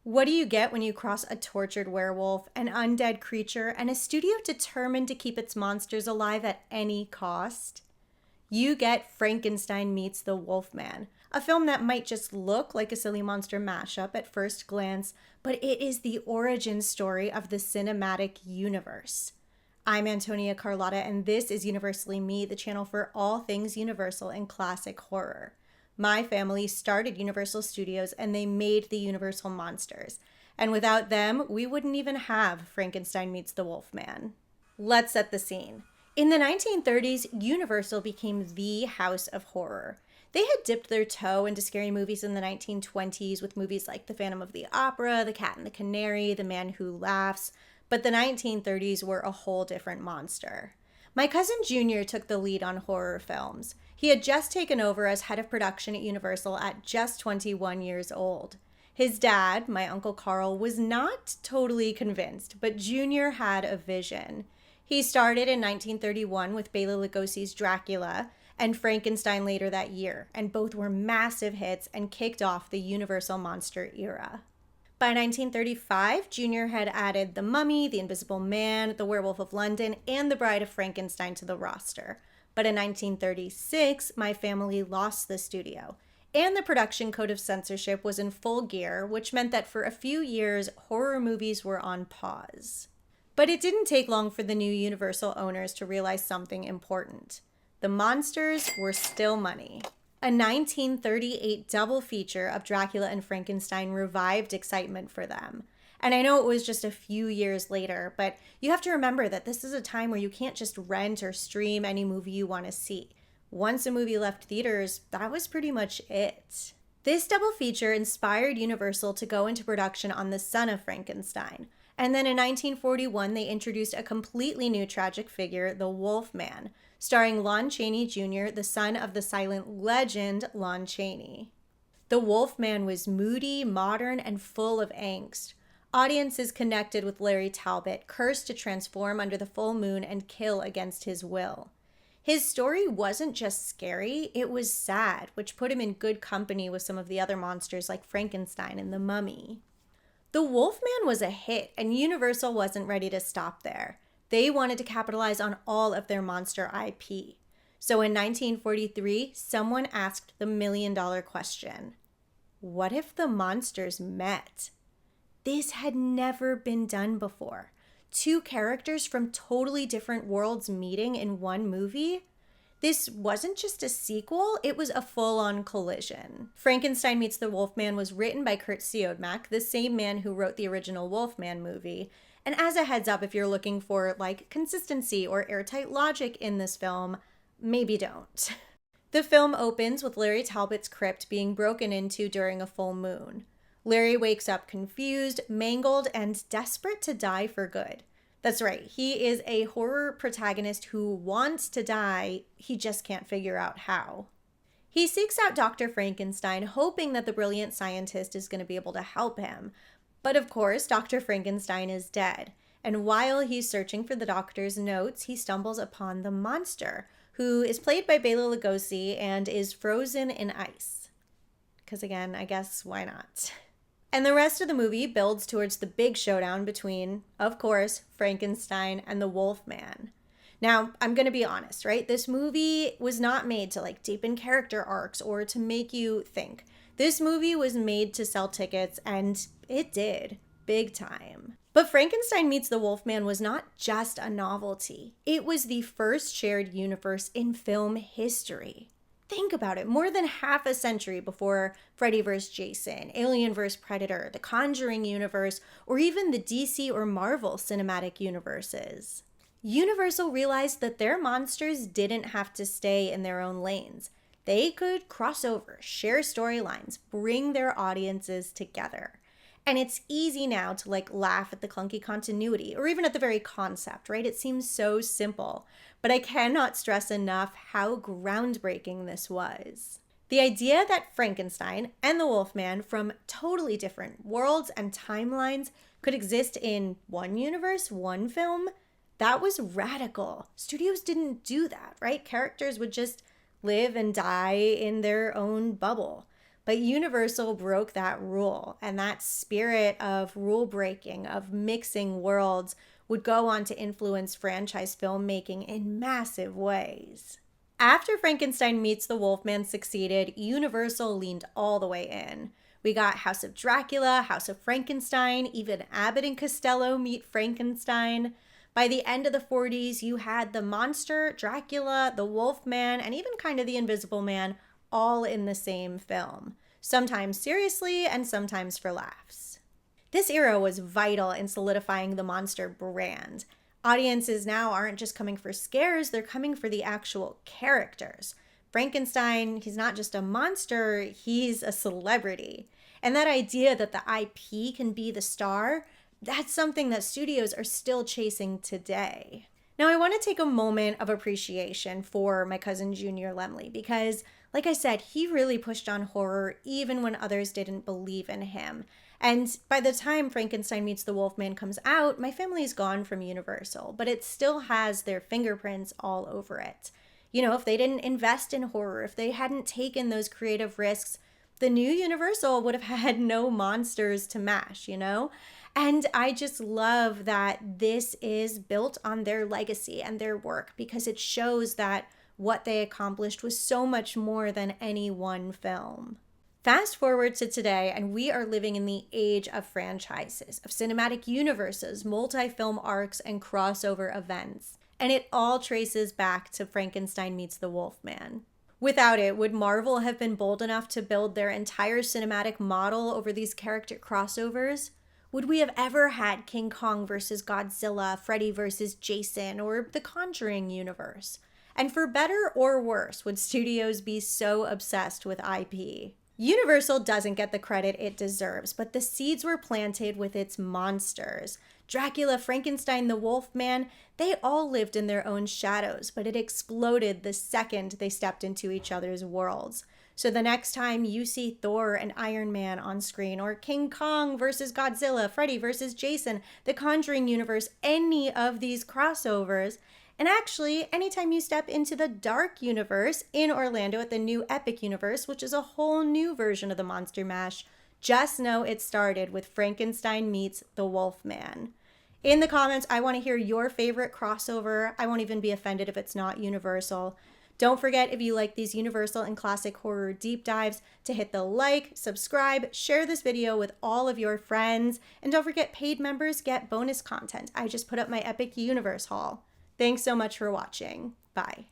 What do you get when you cross a tortured werewolf, an undead creature, and a studio determined to keep its monsters alive at any cost? You get Frankenstein meets the Wolfman, a film that might just look like a silly monster mashup at first glance, but it is the origin story of the cinematic universe. I'm Antonia Carlotta, and this is Universally Me, the channel for all things Universal and classic horror. My family started Universal Studios and they made the Universal monsters. And without them, we wouldn't even have Frankenstein meets the Wolfman. Let's set the scene. In the 1930s, Universal became the house of horror. They had dipped their toe into scary movies in the 1920s with movies like The Phantom of the Opera, The Cat and the Canary, The Man Who Laughs, but the 1930s were a whole different monster. My cousin Junior took the lead on horror films. He had just taken over as head of production at Universal at just 21 years old. His dad, my Uncle Carl, was not totally convinced, but Junior had a vision. He started in 1931 with Bela Lugosi's Dracula and Frankenstein later that year, and both were massive hits and kicked off the Universal monster era. By 1935, Junior had added The Mummy, The Invisible Man, The Werewolf of London, and The Bride of Frankenstein to the roster. But in 1936, my family lost the studio, and the production code of censorship was in full gear, which meant that for a few years, horror movies were on pause. But it didn't take long for the new Universal owners to realize something important. The monsters were still money. A 1938 double feature of Dracula and Frankenstein revived excitement for them. And I know it was just a few years later, but you have to remember that this is a time where you can't just rent or stream any movie you want to see. Once a movie left theaters, that was pretty much it. This double feature inspired Universal to go into production on The Son of Frankenstein. And then in 1941, they introduced a completely new tragic figure, the Wolfman, starring Lon Chaney Jr., the son of the silent legend Lon Chaney. The Wolfman was moody, modern, and full of angst. Audiences connected with Larry Talbot, cursed to transform under the full moon and kill against his will. His story wasn't just scary, it was sad, which put him in good company with some of the other monsters like Frankenstein and the Mummy. The Wolfman was a hit, and Universal wasn't ready to stop there. They wanted to capitalize on all of their monster IP. So in 1943, someone asked the million-dollar question. What if the monsters met? This had never been done before. Two characters from totally different worlds meeting in one movie? This wasn't just a sequel, it was a full-on collision. Frankenstein Meets the Wolfman was written by Kurt Siodmak, the same man who wrote the original Wolfman movie. And as a heads up, if you're looking for consistency or airtight logic in this film, maybe don't. The film opens with Larry Talbot's crypt being broken into during a full moon. Larry wakes up confused, mangled, and desperate to die for good. That's right, he is a horror protagonist who wants to die, he just can't figure out how. He seeks out Dr. Frankenstein, hoping that the brilliant scientist is going to be able to help him. But of course, Dr. Frankenstein is dead, and while he's searching for the doctor's notes, he stumbles upon the monster, who is played by Bela Lugosi and is frozen in ice. Because again, I guess why not? And the rest of the movie builds towards the big showdown between, of course, Frankenstein and the Wolfman. Now, I'm going to be honest, right? This movie was not made to deepen character arcs or to make you think. This movie was made to sell tickets, and it did, big time. But Frankenstein Meets the Wolfman was not just a novelty. It was the first shared universe in film history. Think about it, more than half a century before Freddy vs. Jason, Alien vs. Predator, the Conjuring universe, or even the DC or Marvel cinematic universes. Universal realized that their monsters didn't have to stay in their own lanes. They could cross over, share storylines, bring their audiences together. And it's easy now to laugh at the clunky continuity or even at the very concept, right? It seems so simple, but I cannot stress enough how groundbreaking this was. The idea that Frankenstein and the Wolfman from totally different worlds and timelines could exist in one universe, one film, that was radical. Studios didn't do that, right? Characters would just live and die in their own bubble. But Universal broke that rule, and that spirit of rule breaking, of mixing worlds, would go on to influence franchise filmmaking in massive ways. After Frankenstein Meets the Wolfman succeeded, Universal leaned all the way in. We got House of Dracula, House of Frankenstein, even Abbott and Costello meet Frankenstein. By the end of the 40s, you had the monster, Dracula, the Wolfman, and even kind of the Invisible Man all in the same film, sometimes seriously and sometimes for laughs. This era was vital in solidifying the monster brand. Audiences now aren't just coming for scares, they're coming for the actual characters. Frankenstein, he's not just a monster, he's a celebrity. And that idea that the IP can be the star, that's something that studios are still chasing today. Now, I want to take a moment of appreciation for my cousin Junior Lemley because, like I said, he really pushed on horror even when others didn't believe in him. And by the time Frankenstein Meets the Wolfman comes out, my family's gone from Universal, but it still has their fingerprints all over it. You know, if they didn't invest in horror, if they hadn't taken those creative risks, the new Universal would have had no monsters to mash, you know? And I just love that this is built on their legacy and their work because it shows that what they accomplished was so much more than any one film. Fast forward to today, and we are living in the age of franchises, of cinematic universes, multi-film arcs, and crossover events. And it all traces back to Frankenstein Meets the Wolfman. Without it, would Marvel have been bold enough to build their entire cinematic model over these character crossovers? Would we have ever had King Kong versus Godzilla, Freddy versus Jason, or the Conjuring universe? And for better or worse, would studios be so obsessed with IP? Universal doesn't get the credit it deserves, but the seeds were planted with its monsters. Dracula, Frankenstein, the Wolfman, they all lived in their own shadows, but it exploded the second they stepped into each other's worlds. So the next time you see Thor and Iron Man on screen, or King Kong versus Godzilla, Freddy versus Jason, the Conjuring universe, any of these crossovers, and actually, anytime you step into the Dark universe in Orlando at the new Epic universe, which is a whole new version of the Monster Mash, just know it started with Frankenstein Meets the Wolfman. In the comments, I want to hear your favorite crossover. I won't even be offended if it's not Universal. Don't forget, if you like these Universal and classic horror deep dives, to hit the like, subscribe, share this video with all of your friends, and don't forget, paid members get bonus content. I just put up my Epic Universe haul. Thanks so much for watching. Bye.